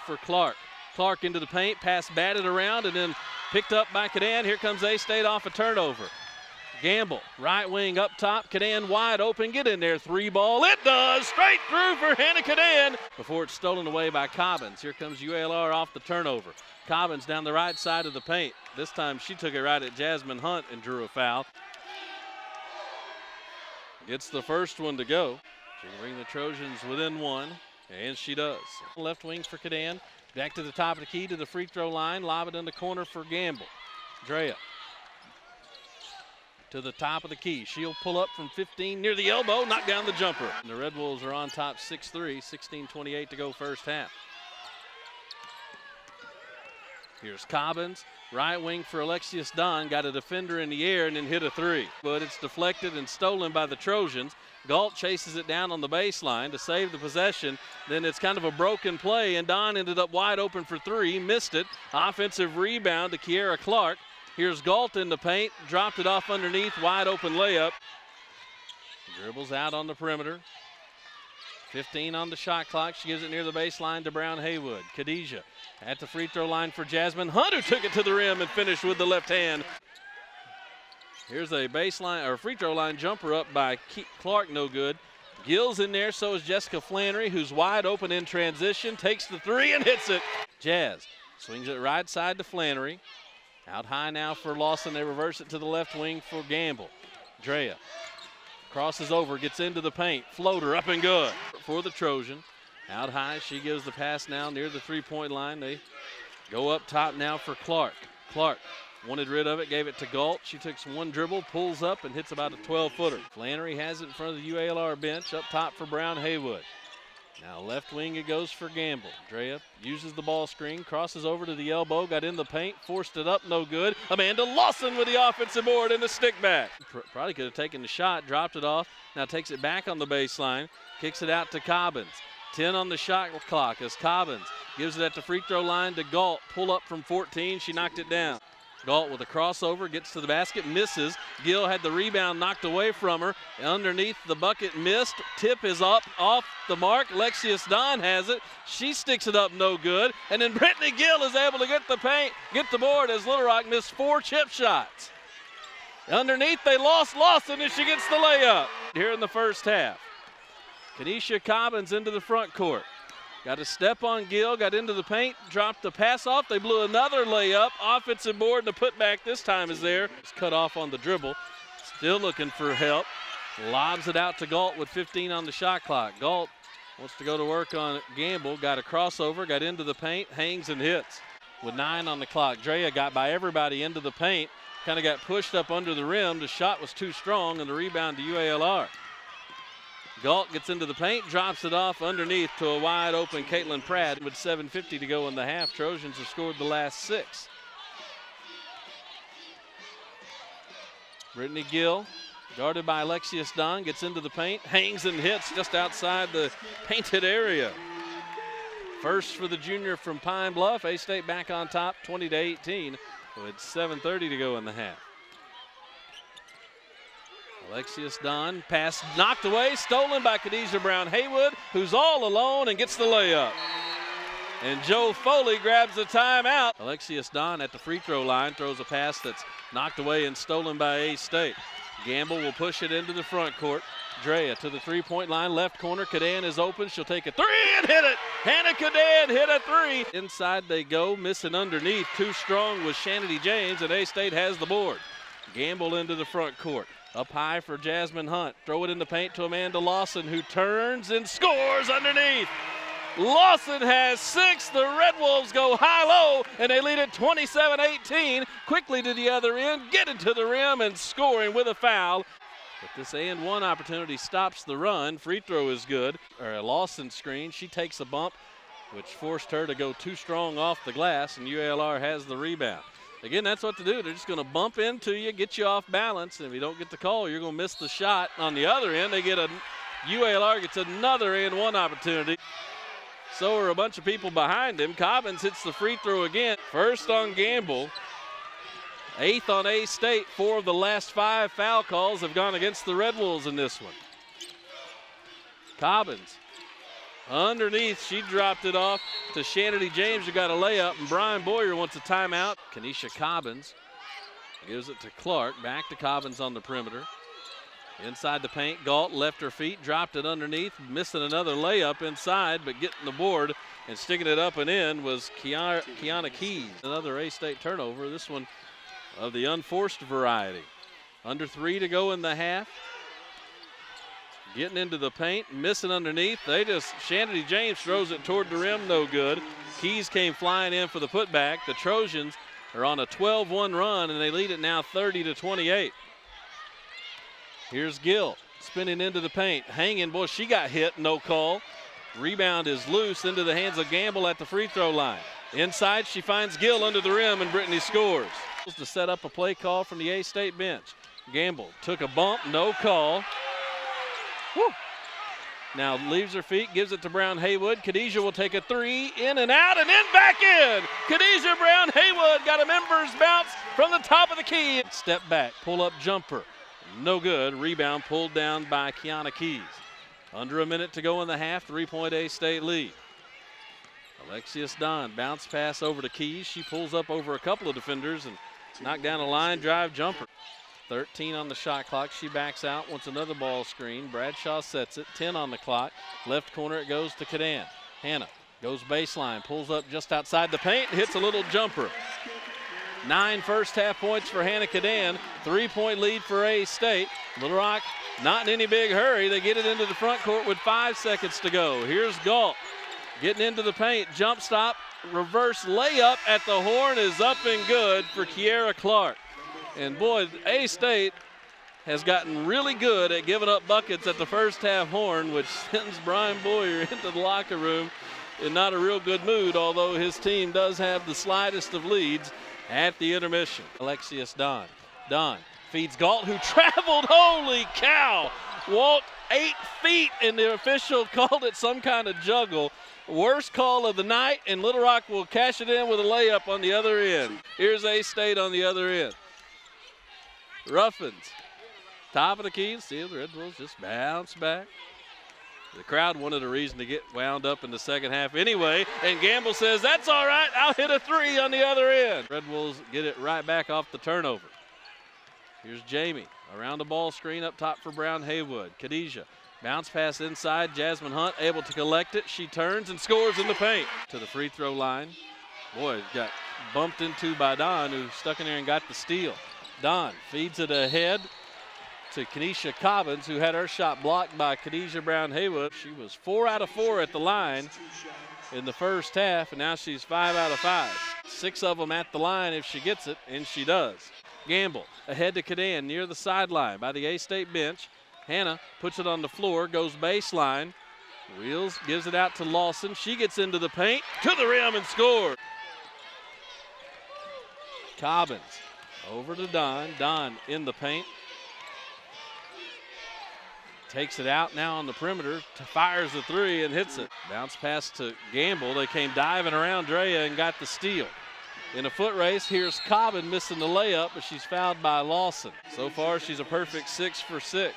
for Clark. Clark into the paint, pass batted around, and then picked up by Cadan. Here comes A-State off a turnover. Gamble, right wing up top. Cadan wide open. Get in there. Three ball. It does. Straight through for Hannah Cadan before it's stolen away by Cobbins. Here comes UALR off the turnover. Cobbins down the right side of the paint. This time she took it right at Jasmine Hunt and drew a foul. Gets the first one to go. She can bring the Trojans within one, and she does. Left wing for Cadan. Back to the top of the key to the free throw line. Lob it in the corner for Gamble. Drea to the top of the key. She'll pull up from 15 near the elbow, knock down the jumper. And the Red Wolves are on top 6-3, 16:28 to go first half. Here's Cobbins, right wing for Alexius Don. Got a defender in the air and then hit a three. But it's deflected and stolen by the Trojans. Galt chases it down on the baseline to save the possession. Then it's kind of a broken play, and Don ended up wide open for three, missed it. Offensive rebound to Kiera Clark. Here's Galt in the paint, dropped it off underneath, wide open layup. Dribbles out on the perimeter. 15 on the shot clock. She gives it near the baseline to Brown Haywood. Khadijah at the free throw line for Jasmine Hunt, who took it to the rim and finished with the left hand. Here's a baseline or free throw line jumper up by Clark, no good. Gill's in there, so is Jessica Flannery, who's wide open in transition, takes the three and hits it. Jazz swings it right side to Flannery. Out high now for Lawson. They reverse it to the left wing for Gamble. Drea crosses over, gets into the paint. Floater up and good for the Trojan. Out high, she gives the pass now near the three-point line. They go up top now for Clark. Clark wanted rid of it, gave it to Galt. She takes one dribble, pulls up, and hits about a 12-footer. Flannery has it in front of the UALR bench. Up top for Brown Haywood. Now left wing it goes for Gamble. Drea uses the ball screen, crosses over to the elbow, got in the paint, forced it up, no good. Amanda Lawson with the offensive board and the stick back. Probably could have taken the shot, dropped it off. Now takes it back on the baseline, kicks it out to Cobbins. 10 on the shot clock as Cobbins gives it at the free throw line to Galt. Pull up from 14, she knocked it down. Galt with a crossover, gets to the basket, misses. Gill had the rebound knocked away from her. Underneath the bucket, missed. Tip is up off the mark. Alexius Don has it. She sticks it up, no good. And then Brittany Gill is able to get the paint, get the board as Little Rock missed 4 chip shots. Underneath, they lost Lawson and she gets the layup here in the first half. Kanisha Cobbins into the front court. Got a step on Gill, got into the paint, dropped the pass off. They blew another layup. Offensive board, and the putback this time is there. It's cut off on the dribble. Still looking for help. Lobs it out to Galt with 15 on the shot clock. Galt wants to go to work on Gamble. Got a crossover, got into the paint, hangs and hits. With 9 on the clock, Drea got by everybody into the paint. Kind of got pushed up under the rim. The shot was too strong, and the rebound to UALR. Galt gets into the paint, drops it off underneath to a wide open Caitlin Pratt with 7:50 to go in the half. Trojans have scored the last 6. Brittany Gill, guarded by Alexius Don, gets into the paint, hangs and hits just outside the painted area. First for the junior from Pine Bluff. A-State back on top, 20-18, with 7:30 to go in the half. Alexius Don, pass knocked away, stolen by Khadijah Brown Haywood, who's all alone and gets the layup. And Joe Foley grabs the timeout. Alexius Don at the free throw line throws a pass that's knocked away and stolen by A-State. Gamble will push it into the front court. Drea to the three-point line, left corner. Cadan is open. She'll take a three and hit it. Hannah Cadan hit a three. Inside they go, missing underneath. Too strong was Shanity James, and A-State has the board. Gamble into the front court. Up high for Jasmine Hunt. Throw it in the paint to Amanda Lawson, who turns and scores underneath. Lawson has 6. The Red Wolves go high-low, and they lead it 27-18. Quickly to the other end, getting to the rim and scoring with a foul. But this and-one opportunity stops the run. Free throw is good. Or a Lawson screen. She takes a bump, which forced her to go too strong off the glass, and UALR has the rebound. Again, that's what to do. They're just going to bump into you, get you off balance, and if you don't get the call, you're going to miss the shot. On the other end, UALR gets another and-one opportunity. So are a bunch of people behind him. Cobbins hits the free throw again. First on Gamble. 8th on A-State. 4 of the last 5 foul calls have gone against the Red Wolves in this one. Cobbins Underneath, she dropped it off to Shanity James, who got a layup, and Brian Boyer wants a timeout. Kenesha Cobbins gives it to Clark. Back to Cobbins on the perimeter. Inside the paint, Galt left her feet, dropped it underneath, missing another layup inside, but getting the board and sticking it up and in was Kiana Keys. Another A-State turnover, this one of the unforced variety. Under 3 to go in the half. Getting into the paint, missing underneath. Shanity James throws it toward the rim, no good. Keys came flying in for the putback. The Trojans are on a 12-1 run, and they lead it now 30-28. Here's Gill spinning into the paint, hanging. Boy, she got hit, no call. Rebound is loose into the hands of Gamble at the free throw line. Inside, she finds Gill under the rim, and Brittany scores. To set up a play call from the A-State bench. Gamble took a bump, no call. Woo. Now leaves her feet, gives it to Brown Haywood. Khadijah will take a 3, in and out, and then back in. Khadijah Brown Haywood got a members bounce from the top of the key. Step back, pull up jumper. No good. Rebound pulled down by Kiana Keys. Under a minute to go in the half, 3-point A-State lead. Alexius Don, bounce pass over to Keys. She pulls up over a couple of defenders and knocked down a line drive jumper. 13 on the shot clock. She backs out, wants another ball screen. Bradshaw sets it, 10 on the clock. Left corner it goes to Cadan. Hannah goes baseline, pulls up just outside the paint, hits a little jumper. 9 first half points for Hannah Cadan. 3-point lead for A-State. Little Rock not in any big hurry. They get it into the front court with 5 seconds to go. Here's Galt getting into the paint. Jump stop, reverse layup at the horn is up and good for Kiera Clark. And boy, A-State has gotten really good at giving up buckets at the first half horn, which sends Brian Boyer into the locker room in not a real good mood, although his team does have the slightest of leads at the intermission. Alexius Don. Don feeds Galt, who traveled, holy cow, walked 8 feet, and the official called it some kind of juggle. Worst call of the night, and Little Rock will cash it in with a layup on the other end. Here's A-State on the other end. Ruffins, top of the key. See, the Red Bulls just bounce back. The crowd wanted a reason to get wound up in the second half anyway, and Gamble says, that's all right, I'll hit a 3 on the other end. Red Wolves get it right back off the turnover. Here's Jamie around the ball screen up top for Brown Haywood. Khadijah, bounce pass inside. Jasmine Hunt able to collect it. She turns and scores in the paint. To the free throw line. Boy, got bumped into by Don, who stuck in there and got the steal. Don feeds it ahead to Kenesha Cobbins, who had her shot blocked by Khadijah Brown Haywood. She was 4 out of 4 at the line in the first half, and now she's 5 out of 5. 6 of them at the line if she gets it, and she does. Gamble ahead to Cadan near the sideline by the A-State bench. Hannah puts it on the floor, goes baseline. Wheels gives it out to Lawson. She gets into the paint, to the rim, and scores. Cobbins over to Don. Don in the paint. Takes it out now on the perimeter, fires the 3 and hits it. Bounce pass to Gamble. They came diving around Drea and got the steal. In a foot race, here's Cobbin missing the layup, but she's fouled by Lawson. So far, she's a perfect 6 for 6.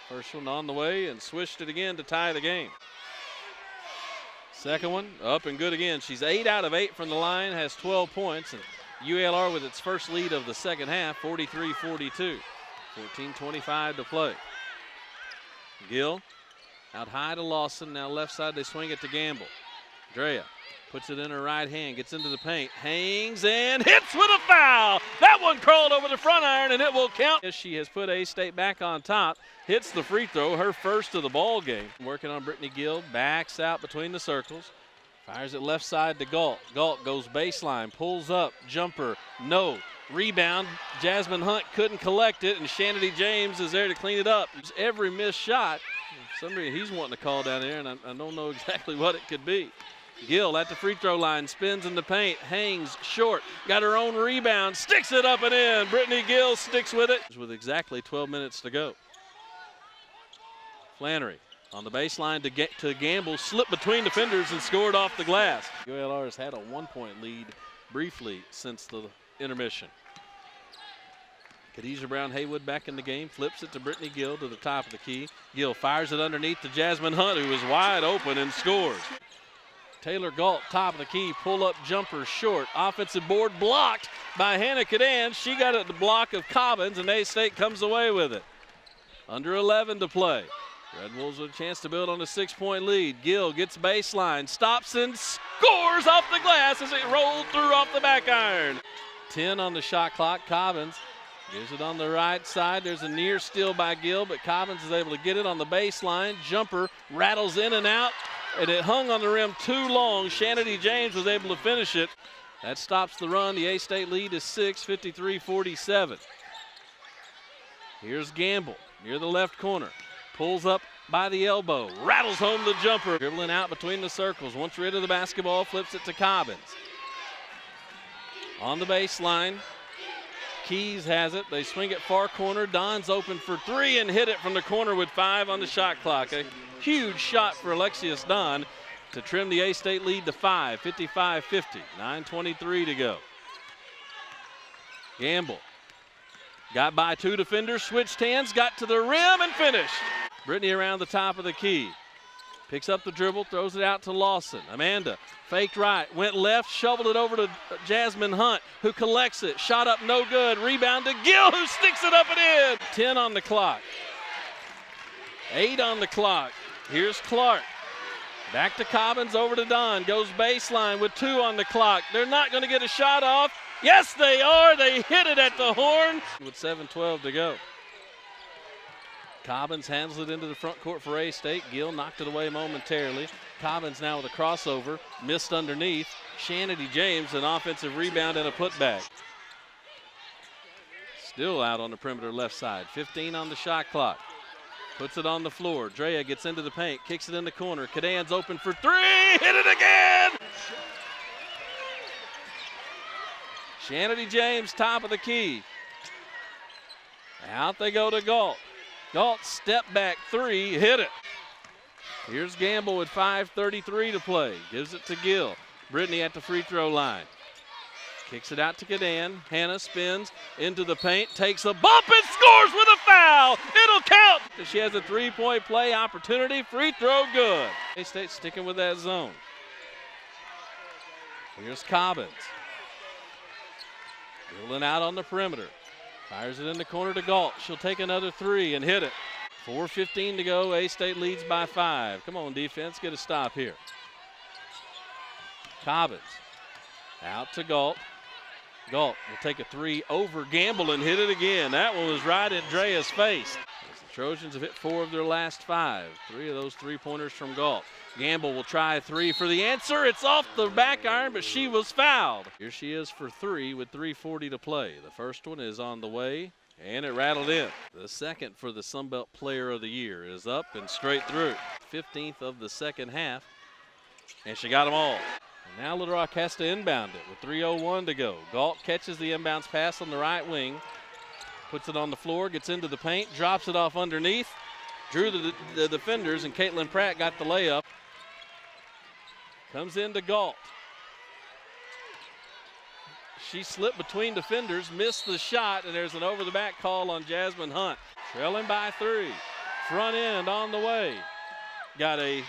First one on the way and swished it again to tie the game. Second one up and good again. She's 8 out of 8 from the line, has 12 points. And UALR with its first lead of the second half, 43-42. 14:25 to play. Gill out high to Lawson. Now left side, they swing it to Gamble. Drea puts it in her right hand, gets into the paint, hangs and hits with a foul. That one crawled over the front iron, and it will count. She has put A-State back on top, hits the free throw, her first of the ball game. Working on Brittany Gill, backs out between the circles, fires it left side to Galt. Galt goes baseline, pulls up, jumper, no. Rebound, Jasmine Hunt couldn't collect it, and Shanity James is there to clean it up. Every missed shot, somebody he's wanting to call down there, and I don't know exactly what it could be. Gill at the free throw line, spins in the paint, hangs short, got her own rebound, sticks it up and in. Brittany Gill sticks with it with exactly 12 minutes to go. Flannery on the baseline to Gamble, slipped between defenders and scored off the glass. UALR has had a 1-point lead briefly since the intermission. Khadijah Brown Haywood back in the game, flips it to Brittany Gill to the top of the key. Gill fires it underneath to Jasmine Hunt, who is wide open and scores. Taylor Galt, top of the key, pull-up jumper short. Offensive board blocked by Hannah Cadan. She got it at the block of Cobbins, and A-State comes away with it. Under 11 to play. Red Wolves with a chance to build on a 6-point lead. Gill gets baseline, stops and scores off the glass as it rolled through off the back iron. 10 on the shot clock. Cobbins gives it on the right side. There's a near steal by Gill, but Cobbins is able to get it on the baseline. Jumper rattles in and out, and it hung on the rim too long. Shanity James was able to finish it. That stops the run. The A-State lead is 6, 53-47. Here's Gamble near the left corner. Pulls up by the elbow, rattles home the jumper. Dribbling out between the circles. Once rid of the basketball, flips it to Cobbins. On the baseline, Keys has it. They swing it far corner. Don's open for three and hit it from the corner with 5 on the shot clock. A huge shot for Alexius Don to trim the A-State lead to 5, 55-50, 9:23 to go. Gamble got by 2 defenders, switched hands, got to the rim and finished. Brittany around the top of the key. Picks up the dribble, throws it out to Lawson. Amanda faked right, went left, shoveled it over to Jasmine Hunt, who collects it. Shot up, no good. Rebound to Gill, who sticks it up and in. 10 on the clock. 8 on the clock. Here's Clark. Back to Cobbins, over to Don. Goes baseline with 2 on the clock. They're not going to get a shot off. Yes, they are. They hit it at the horn with 7:12 to go. Cobbins handles it into the front court for A-State. Gill knocked it away momentarily. Cobbins now with a crossover, missed underneath. Shanity James, an offensive rebound and a putback. Still out on the perimeter left side. 15 on the shot clock. Puts it on the floor. Drea gets into the paint, kicks it in the corner. Cadan's open for 3, hit it again! Shanity James, top of the key. Out they go to Galt. Galt step back 3, hit it. Here's Gamble with 5:33 to play. Gives it to Gill. Brittany at the free throw line. Kicks it out to Cadan. Hannah spins into the paint, takes a bump and scores with a foul. It'll count. She has a 3-point play opportunity. Free throw good. A-State sticking with that zone. Here's Cobbins. Dribbling out on the perimeter. Fires it in the corner to Galt. She'll take another 3 and hit it. 4:15 to go. A-State leads by 5. Come on, defense, get a stop here. Cobbins out to Galt. Galt will take a 3 over Gamble and hit it again. That one was right in Drea's face. The Trojans have hit 4 of their last 5. 3 of those 3-pointers from Galt. Gamble will try a 3 for the answer. It's off the back iron, but she was fouled. Here she is for 3 with 3:40 to play. The first one is on the way, and it rattled in. The second for the Sunbelt Player of the Year is up and straight through. 15th of the second half, and she got them all. And now Little Rock has to inbound it with 3:01 to go. Galt catches the inbounds pass on the right wing, puts it on the floor, gets into the paint, drops it off underneath, drew the defenders, and Caitlin Pratt got the layup. Comes into Galt. She slipped between defenders, missed the shot, and there's an over-the-back call on Jasmine Hunt. Trailing by 3. Front end on the way. Got a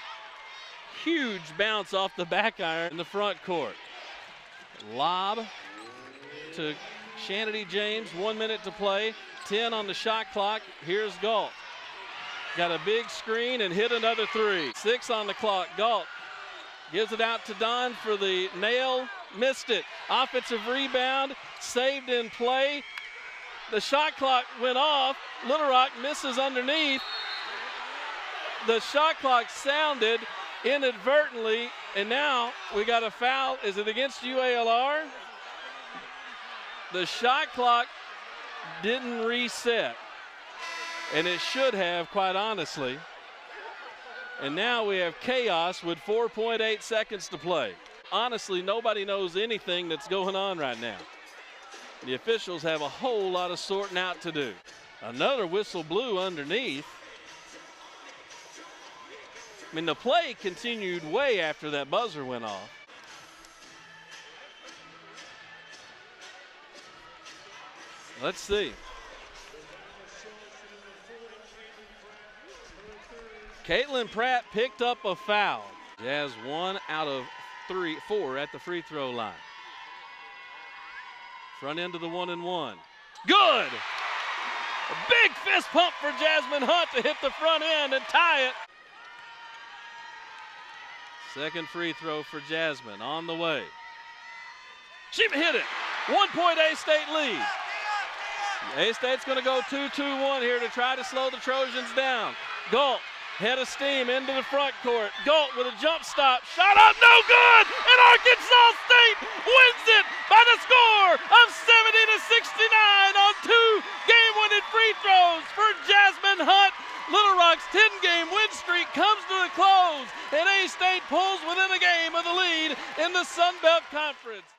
huge bounce off the back iron in the front court. Lob to Shanity James, 1 minute to play. 10 on the shot clock. Here's Galt. Got a big screen and hit another 3. 6 on the clock. Galt gives it out to Don for the nail. Missed it. Offensive rebound. Saved in play. The shot clock went off. Little Rock misses underneath. The shot clock sounded inadvertently, and now we got a foul. Is it against UALR? The shot clock didn't reset, and it should have, quite honestly. And now we have chaos with 4.8 seconds to play. Honestly, nobody knows anything that's going on right now. The officials have a whole lot of sorting out to do. Another whistle blew underneath. I mean, the play continued way after that buzzer went off. Let's see. Caitlin Pratt picked up a foul. Jazz 1 out of 4 at the free throw line. Front end of the 1-and-1. Good! A big fist pump for Jasmine Hunt to hit the front end and tie it. Second free throw for Jasmine on the way. She hit it. 1-point A-State lead. A-State's going to go 2-2-1 here to try to slow the Trojans down. Galt, head of steam into the front court. Galt with a jump stop. Shot up, no good! And Arkansas State wins it by the score of 70-69 on 2 game-winning free throws for Jasmine Hunt. Little Rock's 10-game win streak comes to a close, and A-State pulls within a game of the lead in the Sun Belt Conference.